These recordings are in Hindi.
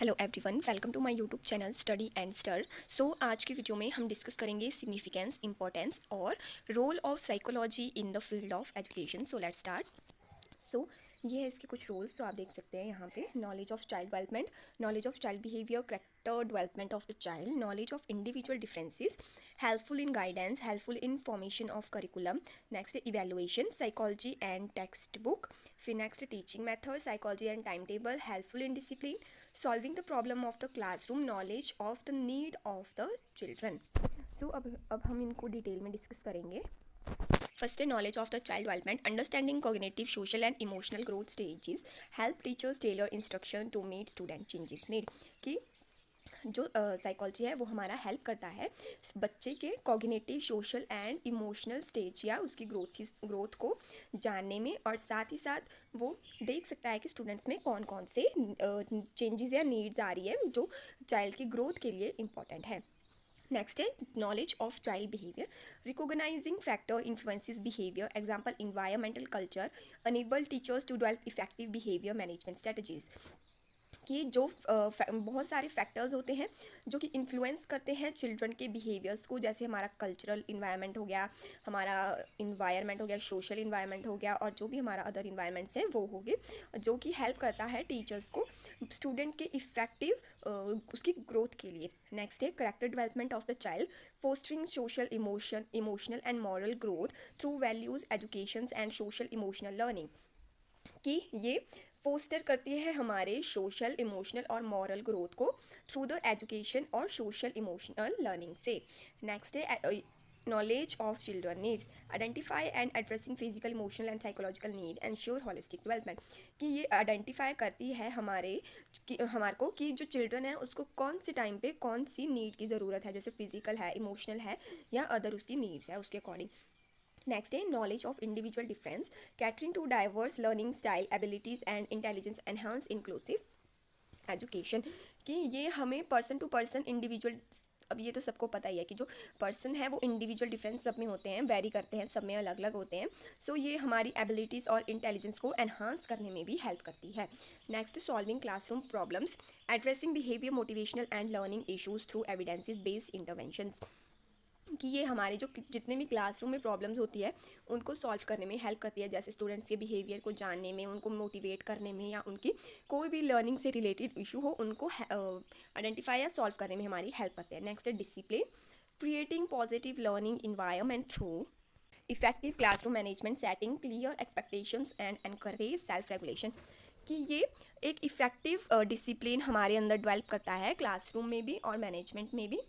Hello everyone, welcome to my YouTube channel study and ster. आज की वीडियो में हम डिस्कस करेंगे सिग्निफिकेंस, इंपॉर्टेंस और role of psychology in the field of education. Let's start. ये है इसके कुछ रोल्स। आप देख सकते हैं यहाँ पे knowledge of child development, knowledge of child behaviour, character development of the child, knowledge of individual differences, helpful in guidance, helpful in formation of curriculum, next evaluation, psychology and text book, फिर next teaching method, psychology and time table, helpful in discipline, solving the problem of the classroom, knowledge of the need of the children. अब हम इनको डिटेल में डिस्कस करेंगे। फर्स्ट है knowledge of the child development, understanding cognitive, social and emotional growth stages, help teachers tailor instruction to meet student changes need. कि जो साइकोलॉजी है वो हमारा हेल्प करता है बच्चे के cognitive, social and emotional stage या उसकी ग्रोथ को जानने में, और साथ ही साथ वो देख सकता है कि स्टूडेंट्स में कौन कौन से चेंजेस या नीड्स आ रही है जो चाइल्ड की ग्रोथ के लिए इम्पॉर्टेंट है। नेक्स्ट है knowledge of child behaviour, recognising factor influences behaviour, example environmental culture, enable teachers to develop effective behaviour management strategies. कि जो बहुत सारे फैक्टर्स होते हैं जो कि इन्फ्लुएंस करते हैं चिल्ड्रन के बिहेवियर्स को, जैसे हमारा कल्चरल इन्वायरमेंट हो गया, हमारा इन्वायरमेंट हो गया, सोशल इन्वायरमेंट हो गया, और जो भी हमारा अदर इन्वायरमेंट्स हैं वो हो गए, जो कि हेल्प करता है टीचर्स को स्टूडेंट के इफ़ेक्टिव उसकी ग्रोथ के लिए। नेक्स्ट है character development of the child, fostering social emotional and moral growth through values education and social emotional learning. कि ये फोस्टर करती है हमारे सोशल, इमोशनल और मॉरल ग्रोथ को थ्रू द एजुकेशन और सोशल इमोशनल लर्निंग से। नेक्स्ट है knowledge of children needs, identify and addressing physical, emotional and psychological need, ensure holistic development. कि ये आइडेंटिफाई करती है हमारे को कि जो चिल्ड्रन है उसको कौन से टाइम पे कौन सी नीड की ज़रूरत है, जैसे फिजिकल है, इमोशनल है, या अदर उसकी नीड्स है उसके अकॉर्डिंग। नेक्स्ट है knowledge of individual difference, catering to diverse learning style, abilities and intelligence, enhance inclusive education. कि ये हमें पर्सन टू पर्सन इंडिविजुअल, अब ये तो सबको पता ही है कि जो पर्सन है वो इंडिविजुअल डिफरेंस सब में होते हैं, वेरी करते हैं, सब में अलग अलग होते हैं। ये हमारी एबिलिटीज़ और इंटेलिजेंस को एनहांस करने में भी हेल्प करती है। Next solving classroom problems, addressing behaviour, motivational and learning issues through evidences based interventions. कि ये हमारे जो जितने भी क्लासरूम में प्रॉब्लम्स होती है उनको सॉल्व करने में हेल्प करती है, जैसे स्टूडेंट्स के बिहेवियर को जानने में, उनको मोटिवेट करने में, या उनकी कोई भी लर्निंग से रिलेटेड इशू हो उनको आइडेंटिफाई या सॉल्व करने में हमारी हेल्प करते हैं। नेक्स्ट है discipline, creating positive learning environment through effective classroom management, setting clear expectations and encourage self regulation. कि ये एक इफ़ेक्टिव डिसिप्लिन हमारे अंदर डेवलप करता है क्लासरूम में भी और मैनेजमेंट में भी,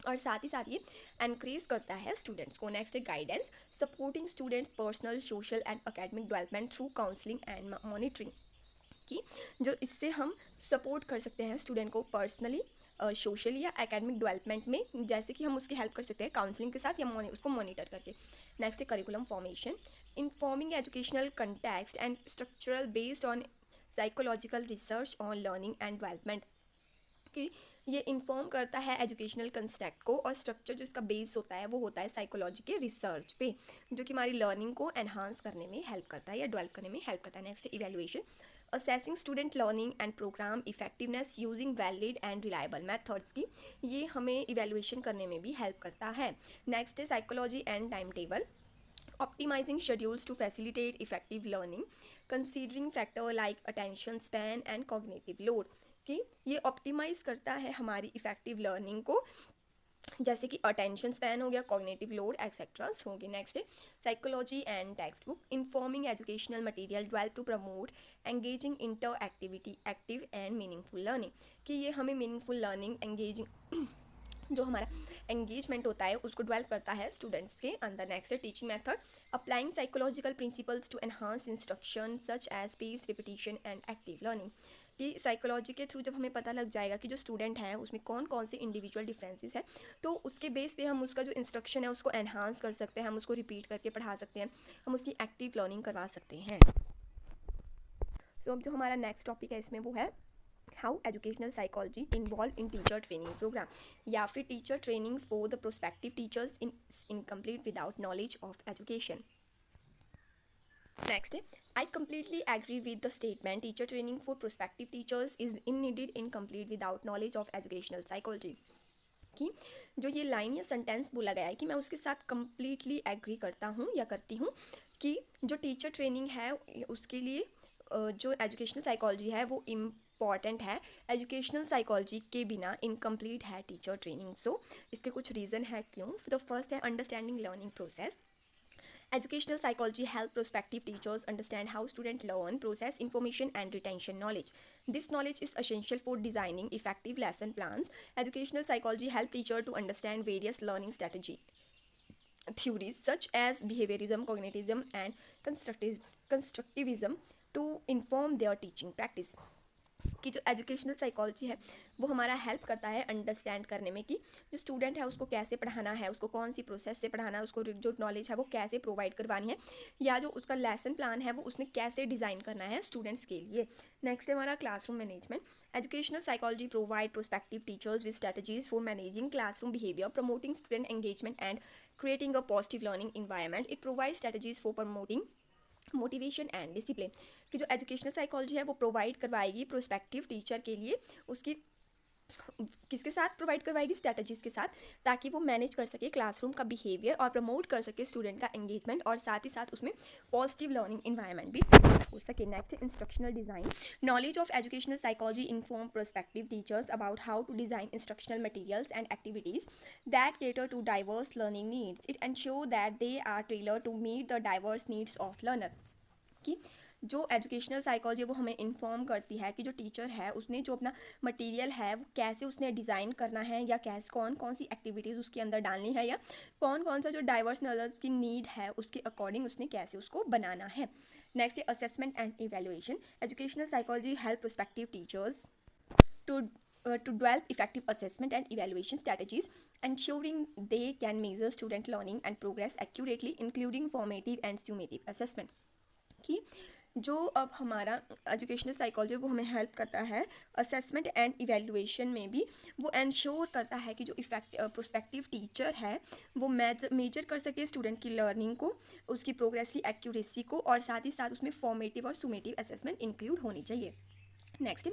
और साथ ही साथ ये एनकरेज करता है स्टूडेंट्स को। नेक्स्ट है guidance, supporting students personal, social and academic development through counselling and monitoring. कि जो इससे हम सपोर्ट कर सकते हैं स्टूडेंट को पर्सनली, सोशली या एकेडमिक डेवलपमेंट में, जैसे कि हम उसकी हेल्प कर सकते हैं काउंसलिंग के साथ या उसको मॉनिटर करके। नेक्स्ट है curriculum formation, informing educational context and structural based on psychological research on learning and development. कि ये इन्फॉर्म करता है एजुकेशनल कंसेप्ट को, और स्ट्रक्चर जो इसका बेस होता है वो होता है साइकोलॉजी के रिसर्च पे, जो कि हमारी लर्निंग को एनहांस करने में हेल्प करता है या डेवलप करने में हेल्प करता है। Next evaluation, assessing student learning and programme effectiveness using valid and reliable methods. की ये हमें इवैल्यूएशन करने में भी हेल्प करता है। नेक्स्ट है psychology and time table, optimizing schedules to facilitate effective learning, considering factor like attention span and cognitive load। कि ये ऑप्टिमाइज करता है हमारी इफ़ेक्टिव लर्निंग को, जैसे कि अटेंशन स्पैन हो गया, कॉग्निटिव लोड एक्सेट्रास होंगे। नेक्स्ट है psychology and text book, informing educational material develop to promote engaging interactivity, active and meaningful learning. कि ये हमें मीनिंगफुल लर्निंग, एंगेजिंग जो हमारा एंगेजमेंट होता है उसको डेवलप करता है स्टूडेंट्स के अंदर। नेक्स्ट है teaching method, applying psychological principles to enhance instruction such as space, repetition and active learning. कि साइकोलॉजी के थ्रू जब हमें पता लग जाएगा कि जो स्टूडेंट है उसमें कौन कौन से इंडिविजुअल डिफरेंसेस है, तो उसके बेस पे हम उसका जो इंस्ट्रक्शन है उसको एनहांस कर सकते हैं, हम उसको रिपीट करके पढ़ा सकते हैं, हम उसकी एक्टिव लर्निंग करवा सकते हैं। अब जो हमारा नेक्स्ट टॉपिक है इसमें वो है how educational psychology involve in teacher training programme, या फिर teacher training for the prospective teachers in incomplete without knowledge of education. Next है, I completely agree with the statement teacher training for prospective teachers is needed incomplete without knowledge of educational psychology। कि जो ये लाइन या सेंटेंस बोला गया है कि मैं उसके साथ completely एग्री करता हूँ या करती हूँ कि जो टीचर ट्रेनिंग है उसके लिए जो एजुकेशनल साइकोलॉजी है वो इम्पॉर्टेंट है। एजुकेशनल साइकोलॉजी के बिना इनकम्प्लीट है टीचर ट्रेनिंग। सो इसके कुछ रीज़न है क्यों। द फर्स्ट है understanding learning process. Educational psychology help prospective teachers understand how students learn, process information and retention knowledge. This knowledge is essential for designing effective lesson plans. Educational psychology help teacher to understand various learning strategy theories such as behaviorism, cognitivism and constructivism to inform their teaching practice। कि जो एजुकेशनल साइकोलॉजी है वो हमारा हेल्प करता है अंडरस्टैंड करने में कि जो स्टूडेंट है उसको कैसे पढ़ाना है, उसको कौन सी प्रोसेस से पढ़ाना है, उसको जो नॉलेज है वो कैसे प्रोवाइड करवानी है, या जो उसका लेसन प्लान है वो उसने कैसे डिज़ाइन करना है स्टूडेंट्स के लिए। नेक्स्ट है हमारा classroom management. Educational psychology provide prospective teachers with strategies for managing classroom behaviour, promoting student engagement and creating a positive learning environment. It provides strategies for promoting motivation and discipline. कि जो एजुकेशनल साइकोलॉजी है वो प्रोवाइड करवाएगी प्रोस्पेक्टिव टीचर के लिए उसकी किसके साथ प्रोवाइड करवाएगी, स्ट्रैटेजीज के साथ, ताकि वो मैनेज कर सके क्लासरूम का बिहेवियर और प्रमोट कर सके स्टूडेंट का एंगेजमेंट और साथ ही साथ उसमें पॉजिटिव लर्निंग इन्वायरमेंट भी हो सके। Next instructional design. Knowledge of educational psychology inform prospective teachers about how to design instructional materials and activities that cater to diverse learning needs. It ensure that they are tailored to meet the diverse needs of learner। कि जो एजुकेशनल साइकोलॉजी वो हमें इन्फॉर्म करती है कि जो टीचर है उसने जो अपना मटेरियल है वो कैसे उसने डिज़ाइन करना है, या कैसे कौन कौन सी एक्टिविटीज़ उसके अंदर डालनी है, या कौन कौन सा जो डाइवर्स नॉलेज की नीड है उसके अकॉर्डिंग उसने कैसे उसको बनाना है। नेक्स्ट है assessment and evaluation. Educational psychology help prospective teachers to develop effective assessment and evaluation strategies, ensuring they can measure student learning and progress accurately, including formative and summative assessment। कि जो अब हमारा एजुकेशनल साइकोलॉजी वो हमें हेल्प करता है असेसमेंट एंड इवेल्युएशन में भी। वो इंश्योर करता है कि जो प्रोस्पेक्टिव टीचर है वो मेजर कर सके स्टूडेंट की लर्निंग को, उसकी प्रोग्रेस की एक्यूरेसी को, और साथ ही साथ उसमें फॉर्मेटिव और सुमेटिव असेसमेंट इंक्लूड होनी चाहिए। Next,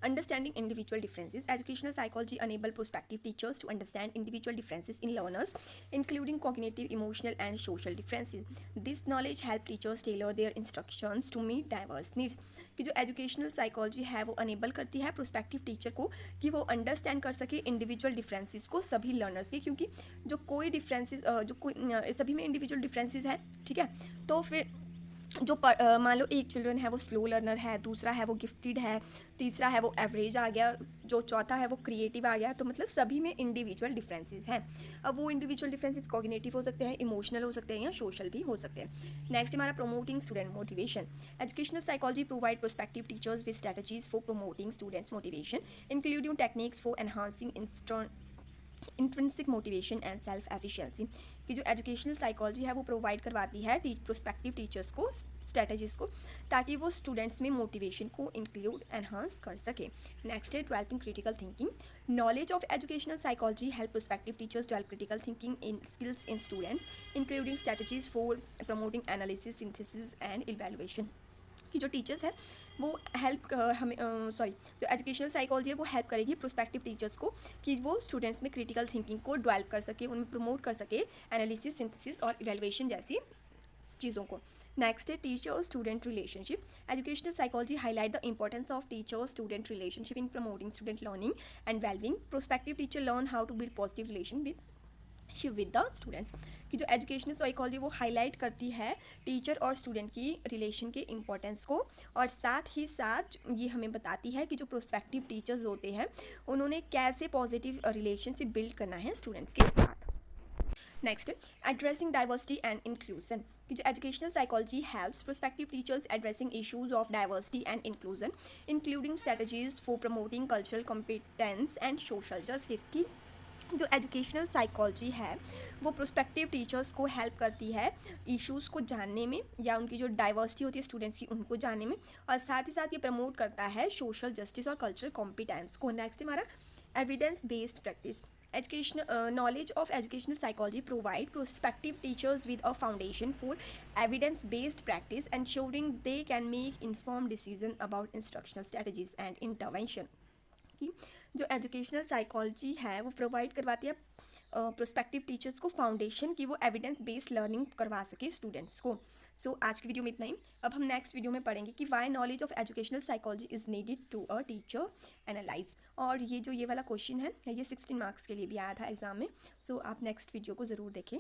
understanding individual differences. Educational psychology enable prospective teachers to understand individual differences in learners, including cognitive, emotional, and social differences. This knowledge help teachers tailor their instructions to meet diverse needs. कि जो एजुकेशनल साइकोलॉजी है वो अनेबल करती है प्रोस्पेक्टिव टीचर को कि वो अंडरस्टैंड कर सके इंडिविजुअल डिफरेंसेस को सभी लर्नर्स के, क्योंकि जो कोई डिफरेंसेस जो कोई सभी में इंडिविजुअल डिफरेंसेस है, ठीक है, तो फिर जो मान लो एक चिल्ड्रन है वो स्लो लर्नर है, दूसरा है वो गिफ्टेड है, तीसरा है वो एवरेज आ गया, जो चौथा है वो क्रिएटिव आ गया, तो मतलब सभी में इंडिविजुअल डिफरेंसेस हैं। अब वो इंडिविजुअल डिफरेंसेस कॉग्निटिव हो सकते हैं, इमोशनल हो सकते हैं, या सोशल भी हो सकते हैं। नेक्स्ट हमारा promoting student motivation. Educational psychology provide prospective teachers with strategies for promoting students motivation, including techniques for enhancing intrinsic motivation and self efficiency. कि जो एजुकेशनल साइकोलॉजी है वो प्रोवाइड करवाती है प्रोस्पेक्टिव टीचर्स को स्ट्रेटजीज को, ताकि वो स्टूडेंट्स में मोटिवेशन को इंक्लूड एनहांस कर सके। नेक्स्ट है developing critical thinking. Knowledge of educational psychology help prospective teachers develop critical thinking in skills in students, including strategies for promoting analysis, synthesis and evaluation. कि जो टीचर्स है वो हेल्प हमें जो एजुकेशनल साइकोलॉजी है वो हेल्प करेगी प्रोस्पेक्टिव टीचर्स को कि वो स्टूडेंट्स में क्रिटिकल थिंकिंग को डेवलप कर सके, उनमें प्रमोट कर सके एनालिसिस, सिंथेसिस और इवैल्यूएशन जैसी चीज़ों को। नेक्स्ट है teacher student relationship. Educational psychology highlight the importance of teacher student relationship in promoting student learning and wellbeing. Prospective teacher learn how to build positive relation with the students. कि जो एजुकेशनल साइकोलॉजी वो हाईलाइट करती है टीचर और स्टूडेंट की रिलेशन के इम्पोर्टेंस को, और साथ ही साथ ये हमें बताती है कि जो प्रोस्पेक्टिव टीचर्स होते हैं उन्होंने कैसे पॉजिटिव रिलेशनशिप बिल्ड करना है स्टूडेंट्स के साथ। Next, addressing diversity and inclusion. कि जो educational psychology helps prospective teachers addressing issues of diversity and inclusion, including strategies for promoting cultural competence and social justice. की जो एजुकेशनल साइकोलॉजी है वो प्रोस्पेक्टिव टीचर्स को हेल्प करती है इश्यूज़ को जानने में, या उनकी जो डाइवर्सिटी होती है स्टूडेंट्स की उनको जानने में, और साथ ही साथ ये प्रमोट करता है सोशल जस्टिस और कल्चरल कॉम्पिटेंस को। नेक्स्ट हमारा evidence based practice. Educational knowledge of educational psychology provide prospective teachers with a foundation for evidence-based practice, ensuring they can make informed decision about instructional strategies and intervention. कि जो एजुकेशनल साइकोलॉजी है वो प्रोवाइड करवाती है प्रोस्पेक्टिव टीचर्स को फाउंडेशन की वो एविडेंस बेस्ड लर्निंग करवा सके स्टूडेंट्स को. सो आज की वीडियो में इतना ही. अब हम नेक्स्ट वीडियो में पढ़ेंगे कि why knowledge of educational psychology is needed to a teacher analyse. और ये वाला क्वेश्चन है ये 16 मार्क्स के लिए भी आया था एग्जाम में. सो आप नेक्स्ट वीडियो को ज़रूर देखें.